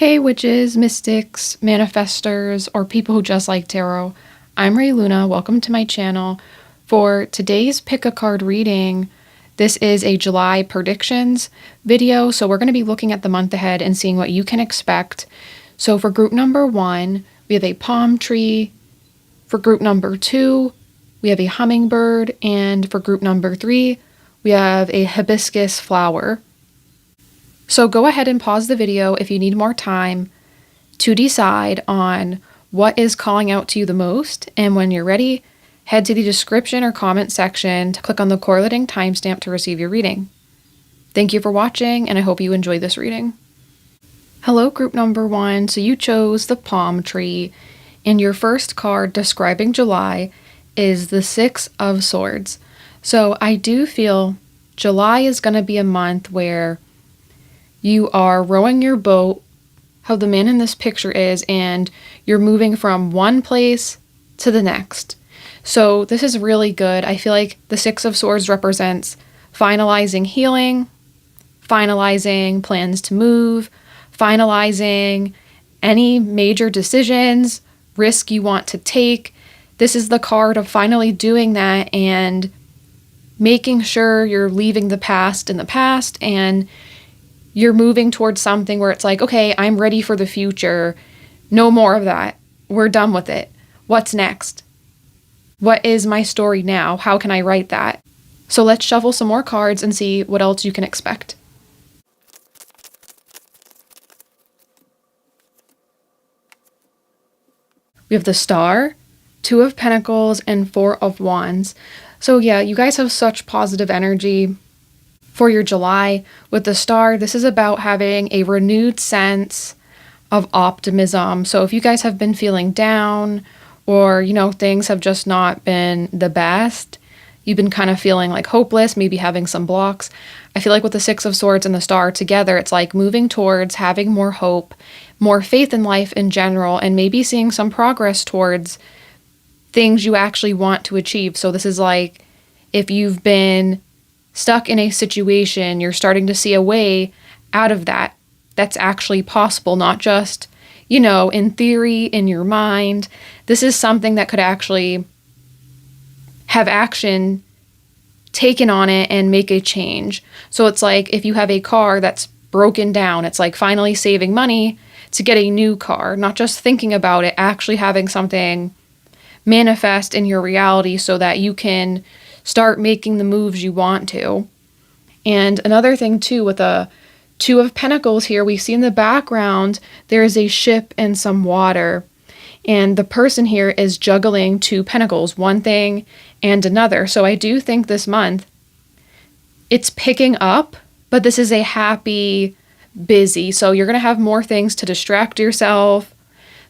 Hey witches, mystics, manifestors, or people who just like tarot. I'm Ray Luna. Welcome to my channel. For today's pick a card reading, this is a July predictions video, so we're going to be looking at the month ahead and seeing what you can expect. So for group number 1, we have a palm tree. For group number 2, we have a hummingbird. And for group number 3, we have a hibiscus flower. So go ahead and pause the video if you need more time to decide on what is calling out to you the most. And when you're ready, head to the description or comment section to click on the correlating timestamp to receive your reading. Thank you for watching, and I hope you enjoy this reading. Hello, group number 1. So you chose the palm tree, and your first card describing July is the Six of Swords. So I do feel July is going to be a month where you are rowing your boat, how the man in this picture is, and you're moving from one place to the next. So this is really good. I feel like the Six of Swords represents finalizing healing, finalizing plans to move, finalizing any major decisions, risk you want to take. This is the card of finally doing that and making sure you're leaving the past in the past and you're moving towards something where it's like, okay, I'm ready for the future. No more of that. We're done with it. What's next? What is my story now? How can I write that? So let's shuffle some more cards and see what else you can expect. We have the Star, Two of Pentacles, and Four of Wands. So yeah, you guys have such positive energy. For your July, with the Star, this is about having a renewed sense of optimism. So if you guys have been feeling down or, things have just not been the best, you've been kind of feeling like hopeless, maybe having some blocks. I feel like with the Six of Swords and the Star together, it's like moving towards having more hope, more faith in life in general, and maybe seeing some progress towards things you actually want to achieve. So this is like if you've been stuck in a situation, you're starting to see a way out of that that's actually possible, not just, in theory, in your mind. This is something that could actually have action taken on it and make a change. So it's like if you have a car that's broken down, it's like finally saving money to get a new car, not just thinking about it, actually having something manifest in your reality so that you can start making the moves you want to. And another thing too, with a Two of Pentacles here, we see in the background, there is a ship and some water. And the person here is juggling two pentacles, one thing and another. So I do think this month, it's picking up, but this is a happy, busy. So you're going to have more things to distract yourself.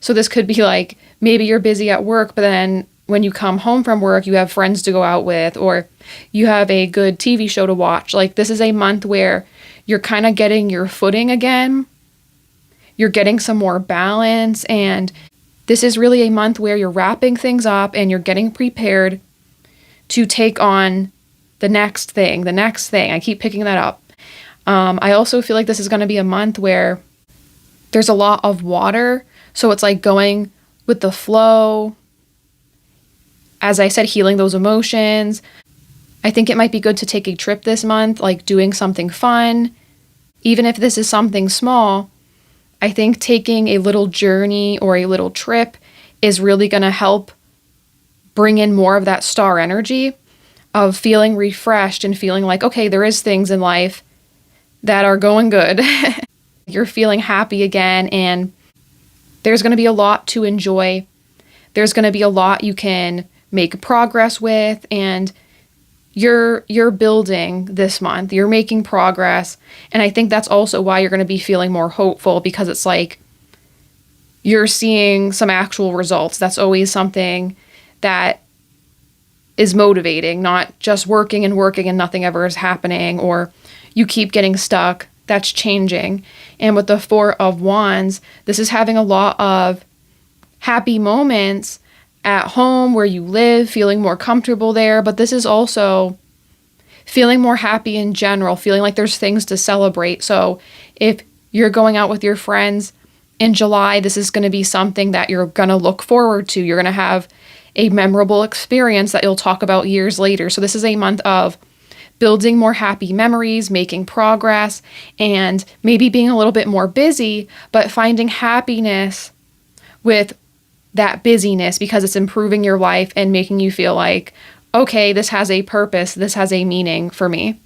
So this could be like, maybe you're busy at work, but then when you come home from work, you have friends to go out with, or you have a good TV show to watch. Like this is a month where you're kind of getting your footing again. You're getting some more balance. And this is really a month where you're wrapping things up and you're getting prepared to take on the next thing. I keep picking that up. I also feel like this is going to be a month where there's a lot of water. So it's like going with the flow. As I said, healing those emotions. I think it might be good to take a trip this month, like doing something fun. Even if this is something small, I think taking a little journey or a little trip is really going to help bring in more of that star energy of feeling refreshed and feeling like, okay, there is things in life that are going good. You're feeling happy again, and there's going to be a lot to enjoy. There's going to be a lot you can make progress with, and you're building this month. You're making progress, and I think that's also why you're going to be feeling more hopeful, because it's like you're seeing some actual results. That's always something that is motivating, not just working and nothing ever is happening, or you keep getting stuck. That's changing. And with the Four of Wands, this is having a lot of happy moments at home where you live, feeling more comfortable there. But this is also feeling more happy in general, feeling like there's things to celebrate. So if you're going out with your friends in July, this is going to be something that you're going to look forward to. You're going to have a memorable experience that you'll talk about years later. So this is a month of building more happy memories, making progress, and maybe being a little bit more busy, but finding happiness with that busyness because it's improving your life and making you feel like, okay, this has a purpose, this has a meaning for me.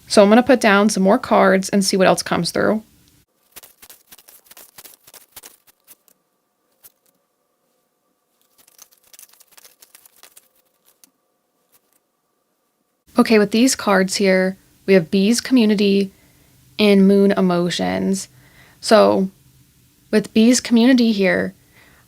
So I'm going to put down some more cards and see what else comes through. Okay, with these cards here, we have Bees Community and Moon Emotions. So with Bees Community here,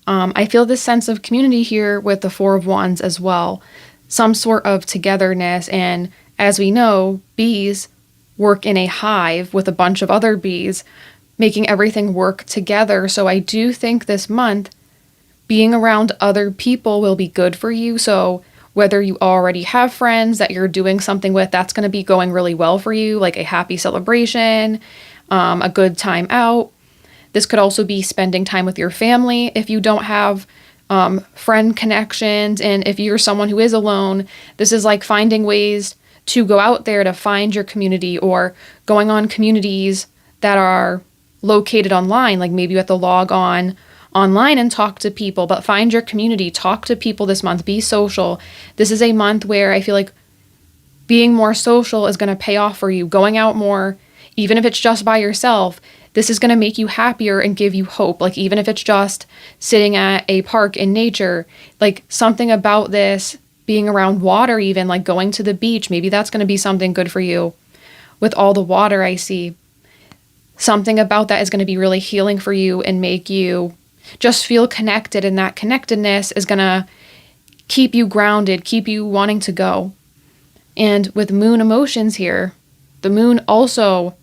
I feel this sense of community here with the Four of Wands as well. Some sort of togetherness, and as we know, bees work in a hive with a bunch of other bees, making everything work together. So I do think this month, being around other people will be good for you. So whether you already have friends that you're doing something with, that's going to be going really well for you, like a happy celebration, a good time out. This could also be spending time with your family if you don't have friend connections. And if you're someone who is alone, this is like finding ways to go out there to find your community, or going on communities that are located online. Like maybe you have to log on online and talk to people, but find your community, talk to people this month, be social. This is a month where I feel like being more social is going to pay off for you. Going out more, even if it's just by yourself, this is going to make you happier and give you hope. Like even if it's just sitting at a park in nature, like something about this, being around water, even like going to the beach, maybe that's going to be something good for you. With all the water I see, something about that is going to be really healing for you and make you just feel connected, and that connectedness is going to keep you grounded, keep you wanting to go. And with Moon Emotions here, the moon also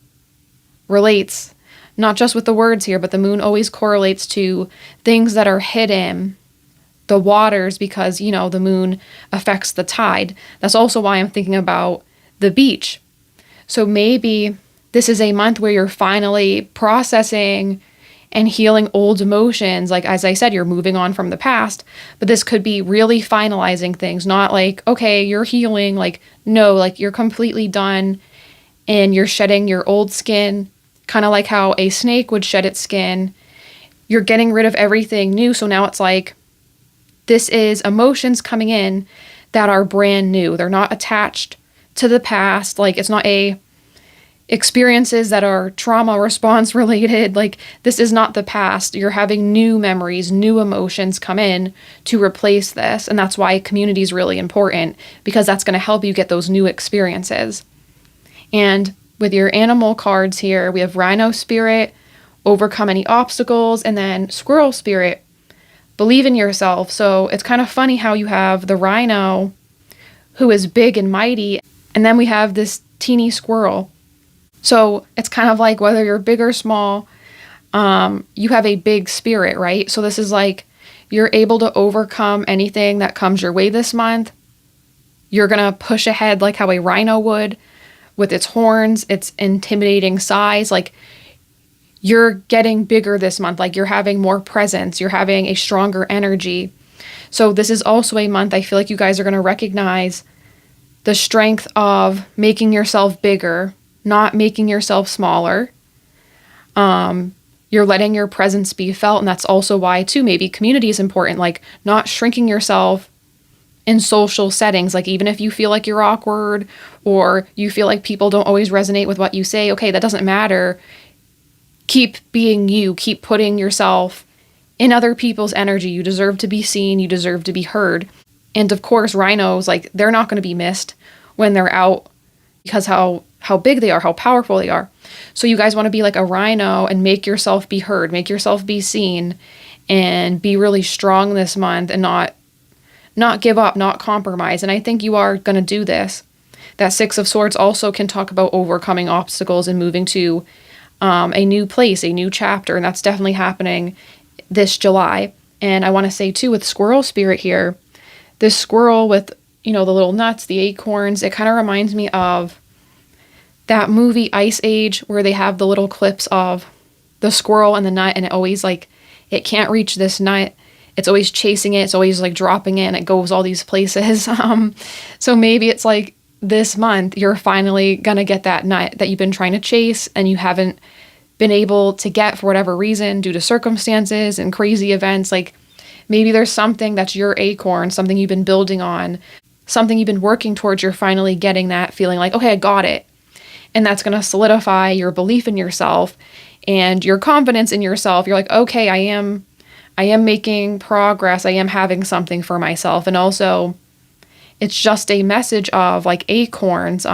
relates, not just with the words here, but the moon always correlates to things that are hidden, the waters, because, the moon affects the tide. That's also why I'm thinking about the beach. So maybe this is a month where you're finally processing and healing old emotions. Like, as I said, you're moving on from the past, but this could be really finalizing things, not like, okay, you're healing. Like, no, like you're completely done and you're shedding your old skin, kind of like how a snake would shed its skin. You're getting rid of everything new. So now it's like, this is emotions coming in that are brand new. They're not attached to the past. Like, it's not experiences that are trauma response related. Like, this is not the past. You're having new memories, new emotions come in to replace this. And that's why community is really important, because that's going to help you get those new experiences. And with your animal cards here, we have Rhino Spirit, overcome any obstacles, and then Squirrel Spirit, believe in yourself. So it's kind of funny how you have the rhino who is big and mighty, and then we have this teeny squirrel. So it's kind of like whether you're big or small, you have a big spirit, right? So this is like you're able to overcome anything that comes your way this month. You're going to push ahead like how a rhino would with its horns, its intimidating size. Like, you're getting bigger this month. Like, you're having more presence. You're having a stronger energy. So this is also a month I feel like you guys are going to recognize the strength of making yourself bigger, not making yourself smaller. You're letting your presence be felt. And that's also why, too, maybe community is important. Like, not shrinking yourself in social settings. Like, even if you feel like you're awkward or you feel like people don't always resonate with what you say, okay, that doesn't matter. Keep being you. Keep putting yourself in other people's energy. You deserve to be seen. You deserve to be heard. And of course, rhinos, like, they're not going to be missed when they're out, because how big they are, how powerful they are. So you guys want to be like a rhino and make yourself be heard, make yourself be seen, and be really strong this month and not give up, not compromise. And I think you are going to do this. That Six of Swords also can talk about overcoming obstacles and moving to a new place, a new chapter. And that's definitely happening this July. And I want to say too, with Squirrel Spirit here, this squirrel with, the little nuts, the acorns, it kind of reminds me of that movie Ice Age, where they have the little clips of the squirrel and the nut, and it always like, it can't reach this nut. It's always chasing it. It's always like dropping it, and it goes all these places. So maybe it's like this month, you're finally going to get that nut that you've been trying to chase and you haven't been able to get for whatever reason due to circumstances and crazy events. Like maybe there's something that's your acorn, something you've been building on, something you've been working towards. You're finally getting that feeling like, okay, I got it. And that's going to solidify your belief in yourself and your confidence in yourself. You're like, okay, I am making progress. I am having something for myself. And also, it's just a message of like acorns.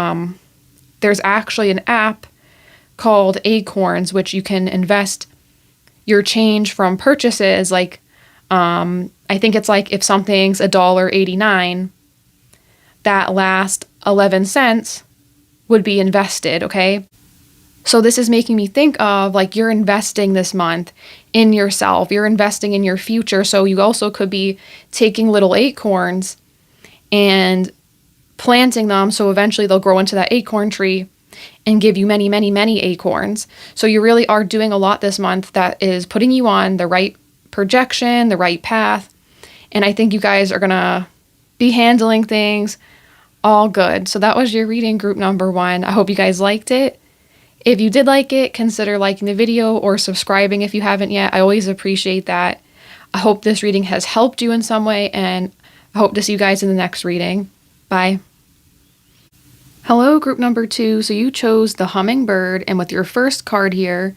There's actually an app called Acorns, which you can invest your change from purchases. Like, I think it's like if something's $1.89, that last 11 cents would be invested, okay? So this is making me think of like you're investing this month in yourself. You're investing in your future. So you also could be taking little acorns and planting them so eventually they'll grow into that acorn tree and give you many, many, many acorns. So you really are doing a lot this month that is putting you on the right projection, the right path. And I think you guys are going to be handling things all good. So that was your reading group number 1. I hope you guys liked it. If you did like it, consider liking the video or subscribing if you haven't yet. I always appreciate that. I hope this reading has helped you in some way, and I hope to see you guys in the next reading. Bye. Hello, group number 2. So you chose the hummingbird, and with your first card here,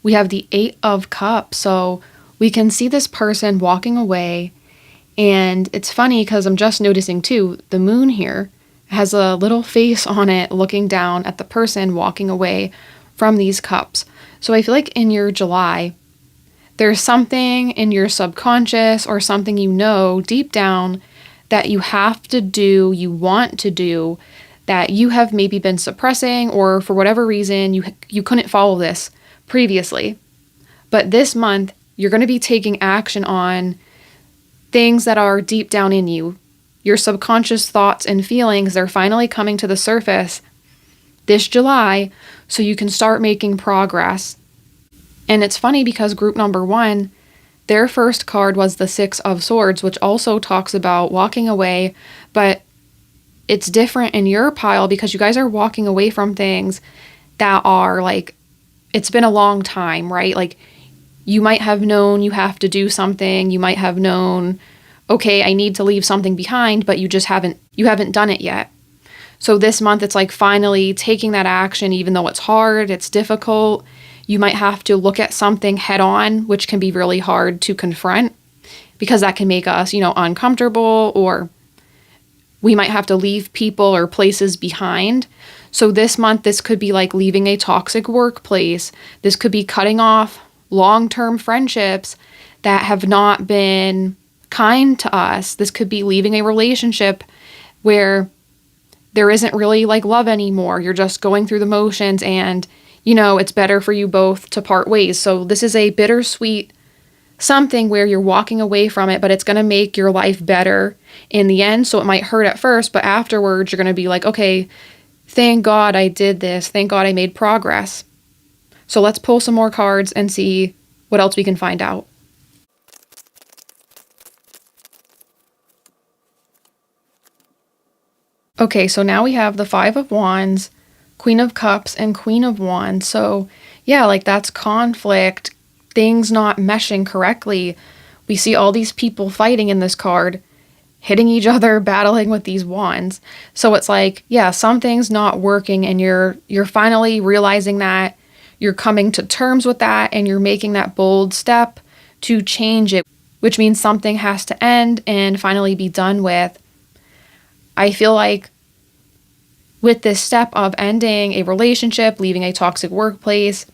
we have the 8 of Cups. So we can see this person walking away, and it's funny because I'm just noticing too, the moon here has a little face on it looking down at the person walking away from these cups. So I feel like in your July, there's something in your subconscious or something you know deep down that you have to do, you want to do, that you have maybe been suppressing, or for whatever reason you couldn't follow this previously. But this month, you're going to be taking action on things that are deep down in you. Your subconscious thoughts and feelings, they're finally coming to the surface this July so you can start making progress. And it's funny because group number 1, their first card was the 6 of Swords, which also talks about walking away, but it's different in your pile because you guys are walking away from things that are like, it's been a long time, right? Like you might have known you have to do something, you might have known, okay, I need to leave something behind, but you haven't done it yet. So this month, it's like finally taking that action, even though it's hard, it's difficult. You might have to look at something head on, which can be really hard to confront because that can make us, uncomfortable, or we might have to leave people or places behind. So this month, this could be like leaving a toxic workplace. This could be cutting off long-term friendships that have not been kind to us. This could be leaving a relationship where there isn't really like love anymore. You're just going through the motions and, it's better for you both to part ways. So this is a bittersweet something where you're walking away from it, but it's going to make your life better in the end. So it might hurt at first, but afterwards you're going to be like, okay, thank God I did this. Thank God I made progress. So let's pull some more cards and see what else we can find out. Okay, so now we have the 5 of Wands, Queen of Cups, and Queen of Wands. So yeah, like that's conflict, things not meshing correctly. We see all these people fighting in this card, hitting each other, battling with these wands. So it's like, yeah, something's not working, and you're finally realizing that, you're coming to terms with that, and you're making that bold step to change it, which means something has to end and finally be done with. I feel like with this step of ending a relationship, leaving a toxic workplace,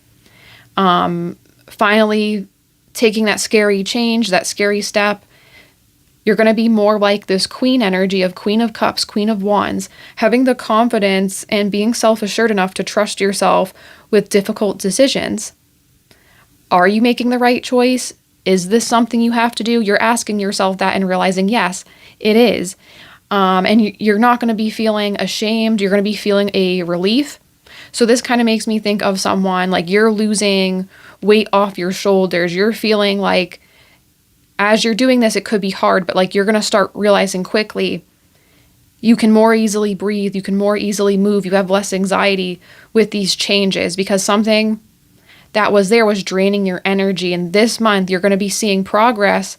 finally taking that scary change, that scary step, you're going to be more like this queen energy of Queen of Cups, Queen of Wands, having the confidence and being self-assured enough to trust yourself with difficult decisions. Are you making the right choice? Is this something you have to do? You're asking yourself that and realizing, yes, it is. And you're not going to be feeling ashamed. You're going to be feeling a relief. So this kind of makes me think of someone like you're losing weight off your shoulders. You're feeling like as you're doing this, it could be hard, but like you're going to start realizing quickly you can more easily breathe, you can more easily move, you have less anxiety with these changes because something that was there was draining your energy. And this month, you're going to be seeing progress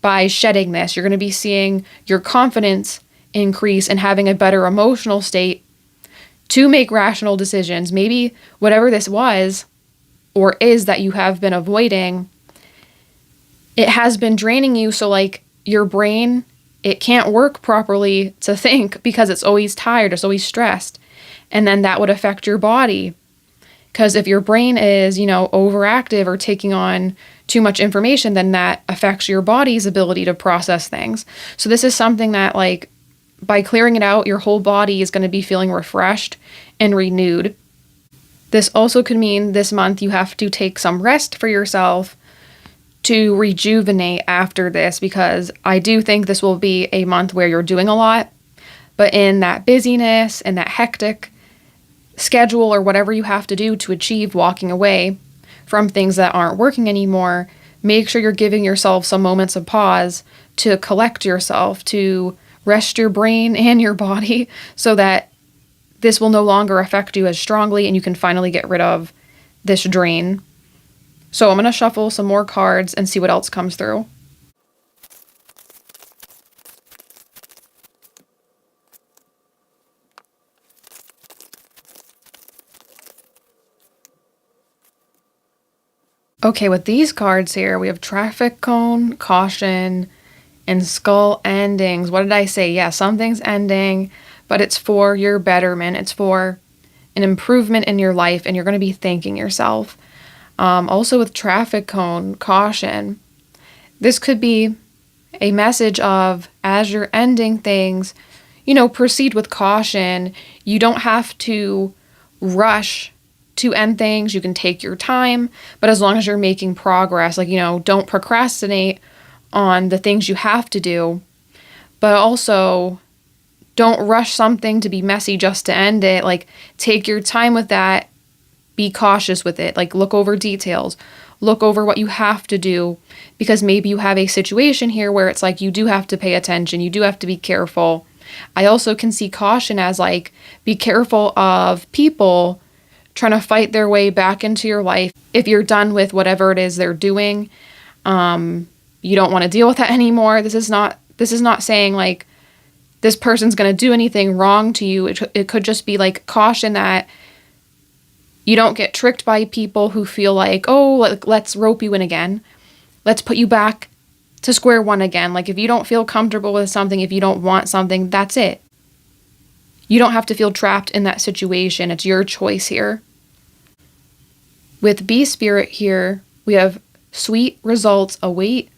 by shedding this. You're going to be seeing your confidence increase and having a better emotional state to make rational decisions. Maybe whatever this was or is that you have been avoiding, it has been draining you. So like your brain, it can't work properly to think because it's always tired, it's always stressed. And then that would affect your body. Because if your brain is, overactive or taking on too much information, then that affects your body's ability to process things. So this is something that like by clearing it out, your whole body is going to be feeling refreshed and renewed. This also could mean this month you have to take some rest for yourself to rejuvenate after this, because I do think this will be a month where you're doing a lot, but in that busyness and that hectic schedule or whatever you have to do to achieve walking away from things that aren't working anymore, make sure you're giving yourself some moments of pause to collect yourself, to rest your brain and your body so that this will no longer affect you as strongly and you can finally get rid of this drain. So I'm going to shuffle some more cards and see what else comes through. Okay, with these cards here, we have traffic cone, caution, and skull endings. What did I say? Yeah, something's ending, but it's for your betterment. It's for an improvement in your life, and you're going to be thanking yourself. Also with traffic cone, caution, this could be a message of as you're ending things, proceed with caution. You don't have to rush to end things. You can take your time, but as long as you're making progress, don't procrastinate on the things you have to do, but also don't rush something to be messy just to end it. Like, take your time with that. Be cautious with it. Like, look over details. Look over what you have to do, because maybe you have a situation here where it's like you do have to pay attention. You do have to be careful. I also can see caution as like, be careful of people trying to fight their way back into your life. If you're done with whatever it is they're doing, you don't want to deal with that anymore. This is not saying like this person's going to do anything wrong to you. It could just be like caution that you don't get tricked by people who feel like, oh, let's rope you in again. Let's put you back to square one again. Like, if you don't feel comfortable with something, if you don't want something, that's it. You don't have to feel trapped in that situation. It's your choice here. With bee spirit here, we have sweet results await.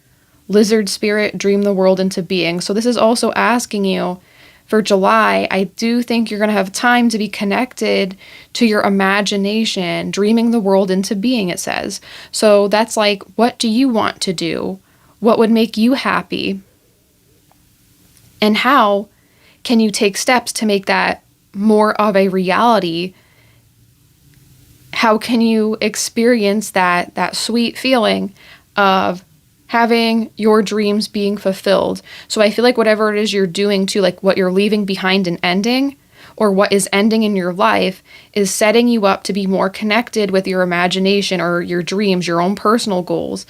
Lizard spirit, dream the world into being. So this is also asking you for July. I do think you're going to have time to be connected to your imagination, dreaming the world into being, it says. So that's like, what do you want to do? What would make you happy? And how can you take steps to make that more of a reality? How can you experience that sweet feeling of having your dreams being fulfilled? So I feel like whatever it is you're doing to, like what you're leaving behind and ending, or what is ending in your life, is setting you up to be more connected with your imagination or your dreams, your own personal goals.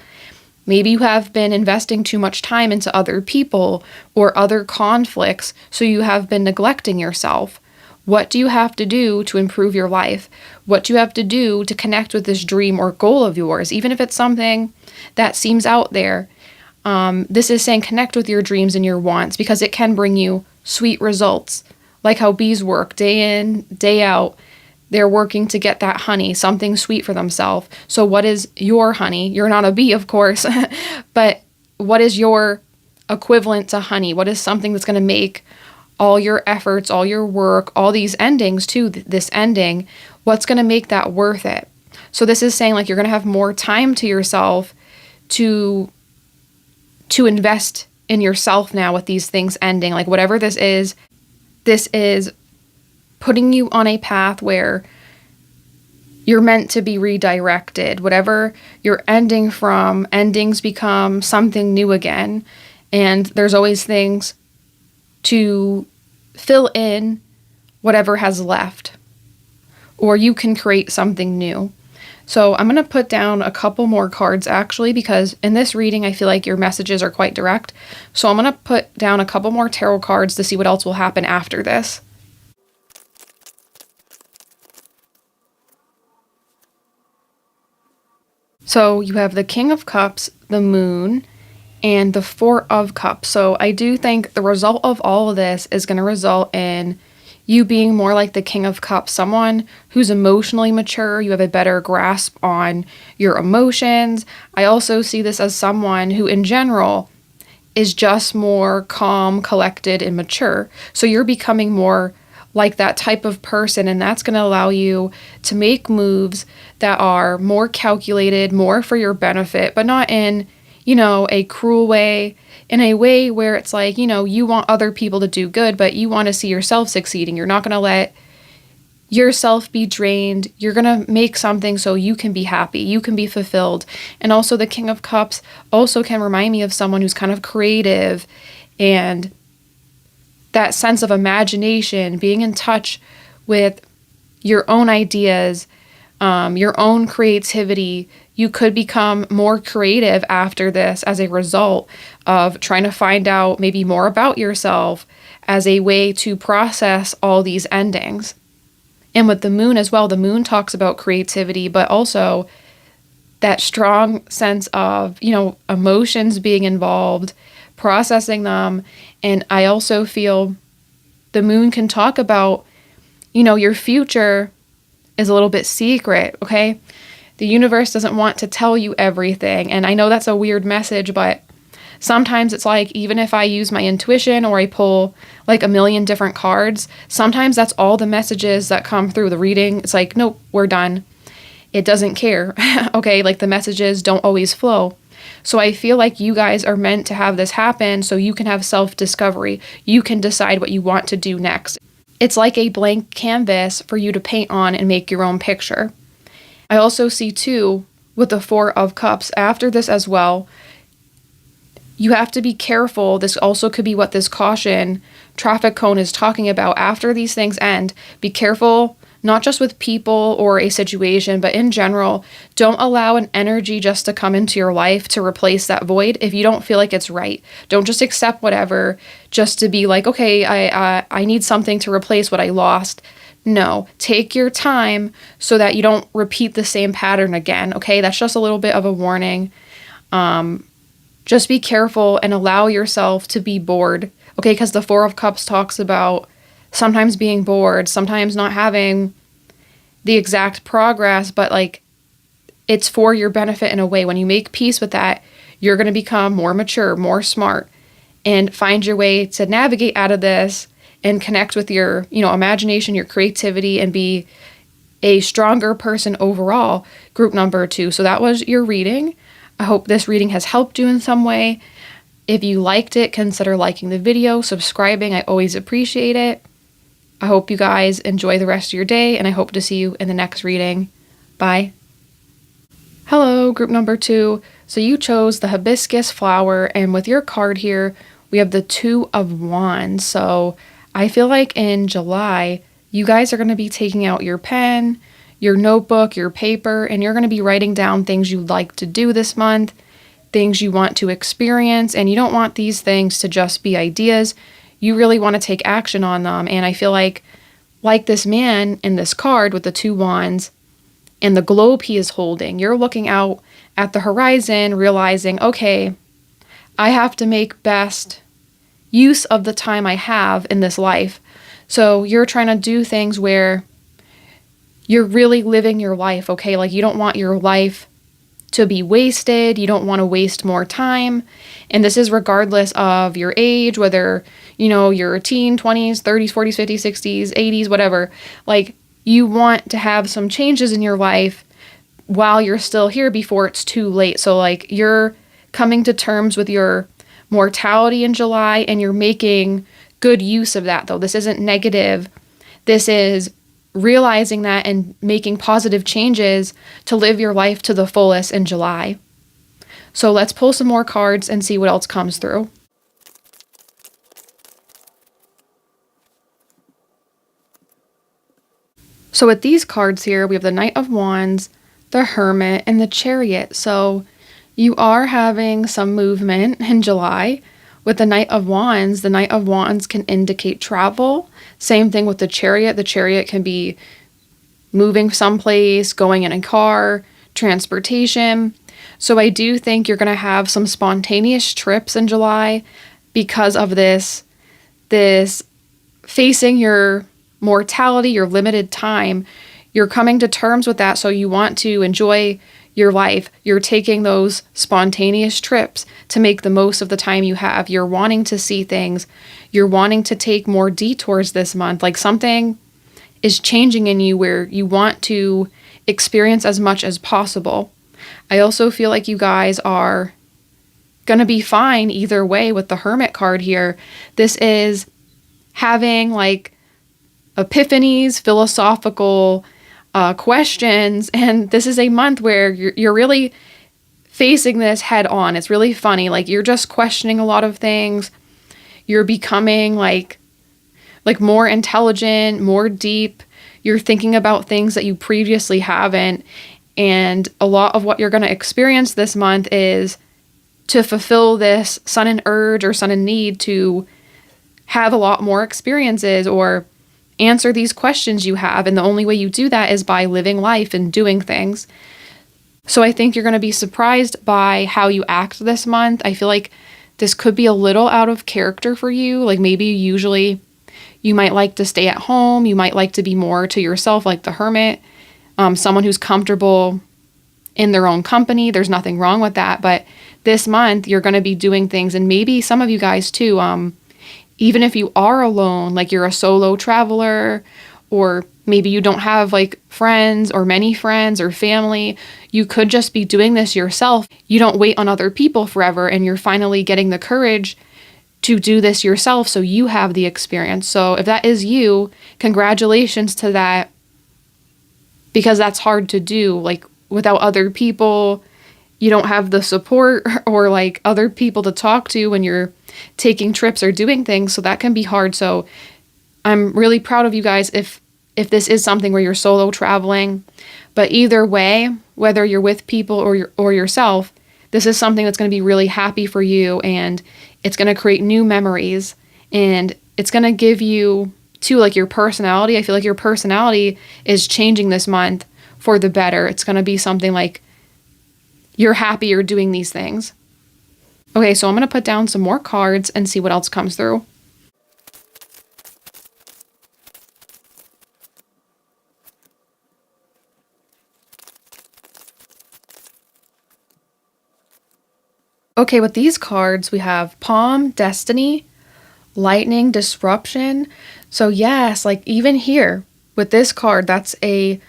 Maybe you have been investing too much time into other people or other conflicts, so you have been neglecting yourself. What do you have to do to improve your life? What do you have to do to connect with this dream or goal of yours? Even if it's something that seems out there, this is saying connect with your dreams and your wants, because it can bring you sweet results. Like how bees work day in, day out. They're working to get that honey, something sweet for themselves. So what is your honey? You're not a bee, of course, but what is your equivalent to honey? What is something that's going to make all your efforts, all your work, all these endings to this ending, what's going to make that worth it? So this is saying like you're going to have more time to yourself to invest in yourself now with these things ending. Like whatever this is putting you on a path where you're meant to be redirected. Whatever you're ending from, endings become something new again. And there's always things to fill in whatever has left. Or you can create something new. So I'm going to put down a couple more cards actually, because in this reading I feel like your messages are quite direct. So I'm going to put down a couple more tarot cards to see what else will happen after this. So you have the King of Cups, the Moon, and the Four of Cups. So I do think the result of all of this is going to result in you being more like the King of Cups, someone who's emotionally mature. You have a better grasp on your emotions. I also see this as someone who in general is just more calm, collected, and mature. So you're becoming more like that type of person, and that's going to allow you to make moves that are more calculated, more for your benefit, but not in, a cruel way, in a way where it's like, you want other people to do good, but you want to see yourself succeeding. You're not going to let yourself be drained. You're going to make something so you can be happy, you can be fulfilled. And also the King of Cups also can remind me of someone who's kind of creative, and that sense of imagination, being in touch with your own ideas, your own creativity. You could become more creative after this as a result of trying to find out maybe more about yourself as a way to process all these endings. And with the Moon as well, the Moon talks about creativity, but also that strong sense of, emotions being involved, processing them. And I also feel the Moon can talk about, your future is a little bit secret, okay? The universe doesn't want to tell you everything. And I know that's a weird message, but sometimes it's like, even if I use my intuition or I pull like a million different cards, sometimes that's all the messages that come through the reading. It's like, nope, we're done. It doesn't care, okay? Like the messages don't always flow. So I feel like you guys are meant to have this happen so you can have self-discovery. You can decide what you want to do next. It's like a blank canvas for you to paint on and make your own picture. I also see too, with the Four of Cups, after this as well, you have to be careful. This also could be what this caution traffic cone is talking about. After these things end, be careful, not just with people or a situation, but in general. Don't allow an energy just to come into your life to replace that void if you don't feel like it's right. Don't just accept whatever just to be like, okay, I need something to replace what I lost. No, take your time so that you don't repeat the same pattern again, okay? That's just a little bit of a warning. Just be careful and allow yourself to be bored, okay? Because the Four of Cups talks about sometimes being bored, sometimes not having the exact progress, but like it's for your benefit in a way. When you make peace with that, you're going to become more mature, more smart, and find your way to navigate out of this and connect with your, imagination, your creativity, and be a stronger person overall. Group number 2. So that was your reading. I hope this reading has helped you in some way. If you liked it, consider liking the video, subscribing. I always appreciate it. I hope you guys enjoy the rest of your day, and I hope to see you in the next reading. Bye. Hello, group number 2. So you chose the hibiscus flower, and with your card here, we have the Two of Wands. So I feel like in July, you guys are going to be taking out your pen, your notebook, your paper, and you're going to be writing down things you'd like to do this month, things you want to experience, and you don't want these things to just be ideas. You really want to take action on them. And I feel like this man in this card with the Two Wands and the globe he is holding, you're looking out at the horizon, realizing, okay, I have to make best use of the time I have in this life. So you're trying to do things where you're really living your life, okay? Like you don't want your life to be wasted. You don't want to waste more time. And this is regardless of your age, whether, you're a teen, 20s, 30s, 40s, 50s, 60s, 80s, whatever. Like you want to have some changes in your life while you're still here before it's too late. So like you're coming to terms with your mortality in July, and you're making good use of that though. This isn't negative. This is realizing that and making positive changes to live your life to the fullest in July. So let's pull some more cards and see what else comes through. So with these cards here, we have the Knight of Wands, the Hermit, and the Chariot. So you are having some movement in July. With the Knight of Wands can indicate travel. Same thing with the Chariot. The Chariot can be moving someplace, going in a car, transportation. So I do think you're going to have some spontaneous trips in July because of this facing your mortality, your limited time. You're coming to terms with that, so you want to enjoy your life. You're taking those spontaneous trips to make the most of the time you have. You're wanting to see things. You're wanting to take more detours this month. Like something is changing in you where you want to experience as much as possible. I also feel like you guys are going to be fine either way with the Hermit card here. This is having like epiphanies, philosophical questions, and this is a month where you're really facing this head on. It's really funny. Like you're just questioning a lot of things. You're becoming like more intelligent, more deep. You're thinking about things that you previously haven't. And a lot of what you're going to experience this month is to fulfill this sudden urge or sudden need to have a lot more experiences or answer these questions you have. And the only way you do that is by living life and doing things. So I think you're going to be surprised by how you act this month. I feel like this could be a little out of character for you. Like maybe usually you might like to stay at home. You might like to be more to yourself, like the Hermit. Someone who's comfortable in their own company. There's nothing wrong with that. But this month, you're going to be doing things. And maybe some of you guys too, even if you are alone, like you're a solo traveler, or maybe you don't have like friends or many friends or family, you could just be doing this yourself. You don't wait on other people forever, and you're finally getting the courage to do this yourself so you have the experience. So if that is you, congratulations to that, because that's hard to do. Like without other people, you don't have the support or like other people to talk to when you're taking trips or doing things. So that can be hard. So I'm really proud of you guys if this is something where you're solo traveling. But either way, whether you're with people or yourself, this is something that's going to be really happy for you, and it's going to create new memories, and it's going to give you too, like your personality. I feel like your personality is changing this month for the better. It's going to be something like you're happier doing these things. Okay, so I'm going to put down some more cards and see what else comes through. Okay, with these cards, we have Palm, Destiny, Lightning, Disruption. So yes, like even here with this card, that's a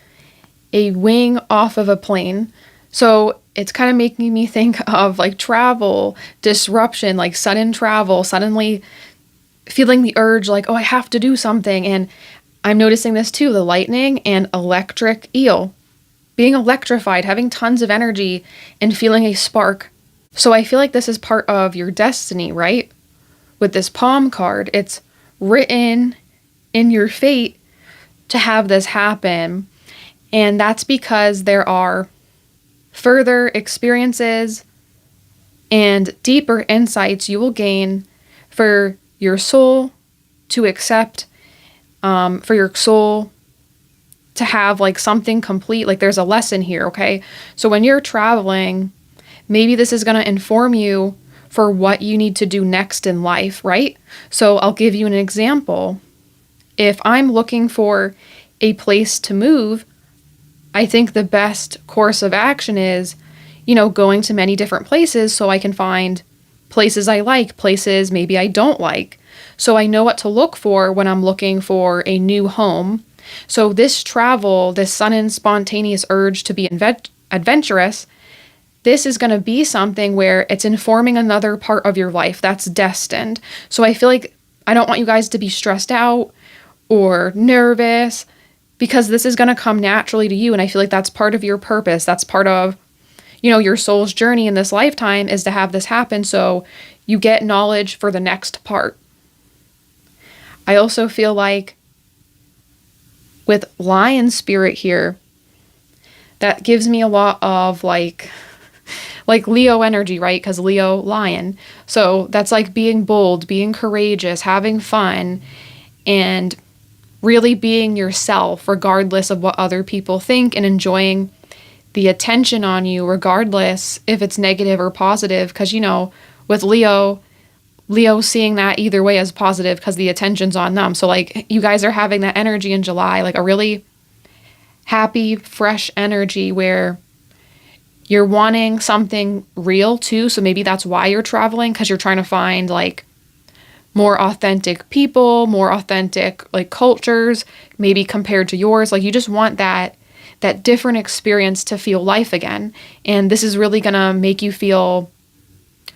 wing off of a plane. So it's kind of making me think of like travel, disruption, like sudden travel, suddenly feeling the urge like, oh, I have to do something. And I'm noticing this too, the lightning and electric eel, being electrified, having tons of energy and feeling a spark. So I feel like this is part of your destiny, right? With this Palm card, it's written in your fate to have this happen. And that's because there are further experiences and deeper insights you will gain for your soul to accept, for your soul to have like something complete. Like there's a lesson here, okay? So when you're traveling, maybe this is going to inform you for what you need to do next in life, right? So I'll give you an example. If I'm looking for a place to move, I think the best course of action is, going to many different places so I can find places I like, places maybe I don't like. So I know what to look for when I'm looking for a new home. So this travel, this sudden spontaneous urge to be adventurous, this is going to be something where it's informing another part of your life that's destined. So I feel like I don't want you guys to be stressed out or nervous. because this is going to come naturally to you. And I feel like that's part of your purpose. That's part of, your soul's journey in this lifetime is to have this happen. So you get knowledge for the next part. I also feel like with lion spirit here, that gives me a lot of like Leo energy, right? Because Leo, lion. So that's like being bold, being courageous, having fun, and really being yourself regardless of what other people think, and enjoying the attention on you regardless if it's negative or positive. Because, with Leo seeing that either way as positive because the attention's on them. So like you guys are having that energy in July, like a really happy, fresh energy where you're wanting something real too. So maybe that's why you're traveling, because you're trying to find like more authentic people, more authentic like cultures, maybe compared to yours. Like you just want that different experience to feel life again. And this is really gonna make you feel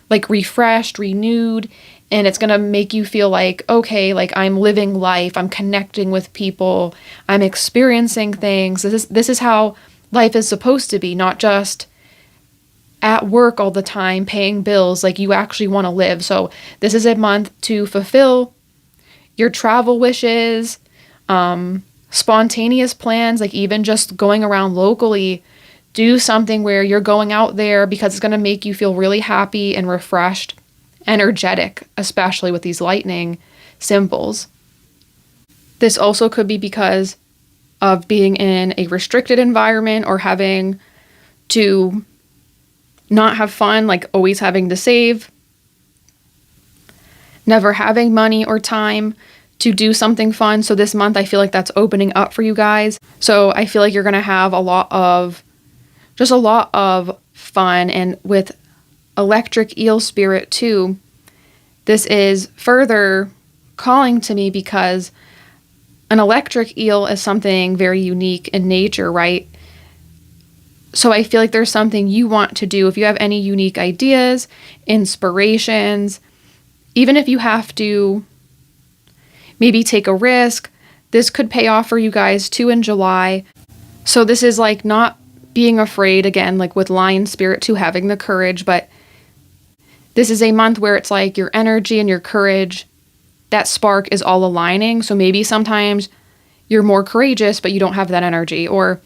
like refreshed, renewed, and it's gonna make you feel like, okay, like I'm living life, I'm connecting with people, I'm experiencing things. This is how life is supposed to be, not just at work all the time, paying bills. Like you actually want to live. So this is a month to fulfill your travel wishes, spontaneous plans, like even just going around locally. Do something where you're going out there because it's going to make you feel really happy and refreshed, energetic, especially with these lightning symbols. This also could be because of being in a restricted environment or having to not have fun, like always having to save, never having money or time to do something fun. So this month, I feel like that's opening up for you guys. So I feel like you're going to have a lot of fun. And with electric eel spirit too, this is further calling to me because an electric eel is something very unique in nature, right? So I feel like there's something you want to do. If you have any unique ideas, inspirations, even if you have to maybe take a risk, this could pay off for you guys too in July. So this is like not being afraid, again, like with lion spirit too, having the courage, but this is a month where it's like your energy and your courage, that spark is all aligning. So maybe sometimes you're more courageous, but you don't have that energy, or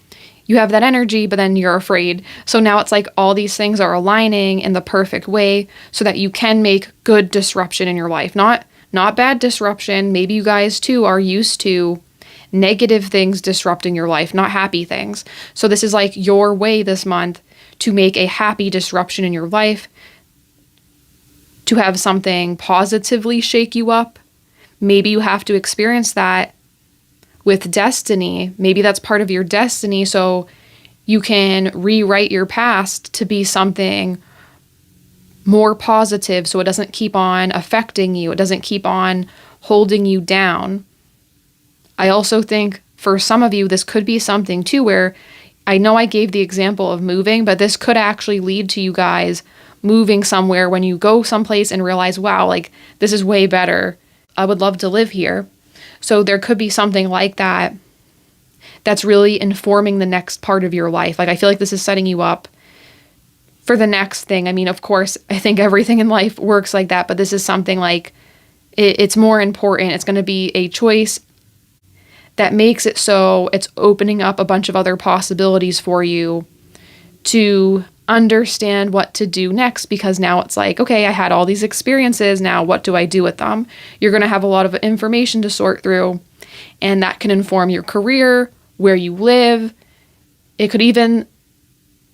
you have that energy, but then you're afraid. So now it's like all these things are aligning in the perfect way so that you can make good disruption in your life. Not bad disruption. Maybe you guys too are used to negative things disrupting your life, not happy things. So this is like your way this month to make a happy disruption in your life, to have something positively shake you up. Maybe you have to experience that with destiny. Maybe that's part of your destiny, so you can rewrite your past to be something more positive, so it doesn't keep on affecting you. It doesn't keep on holding you down. I also think for some of you, this could be something too where I know I gave the example of moving, but this could actually lead to you guys moving somewhere when you go someplace and realize, wow, like this is way better. I would love to live here. So there could be something like that that's really informing the next part of your life. Like I feel like this is setting you up for the next thing. I mean, of course, I think everything in life works like that, but this is something like it's more important. It's going to be a choice that makes it so it's opening up a bunch of other possibilities for you to understand what to do next, because now it's like, okay, I had all these experiences. Now what do I do with them? You're going to have a lot of information to sort through, and that can inform your career, where you live. It could even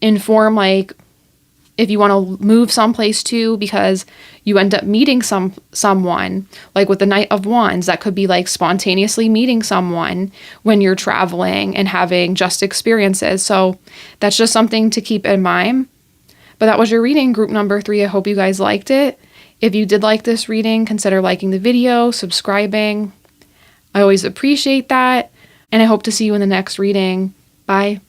inform like if you want to move someplace too, because you end up meeting someone, like with the Knight of Wands, that could be like spontaneously meeting someone when you're traveling and having just experiences. So that's just something to keep in mind. But that was your reading, group number 3. I hope you guys liked it. If you did like this reading, consider liking the video, subscribing. I always appreciate that. And I hope to see you in the next reading. Bye.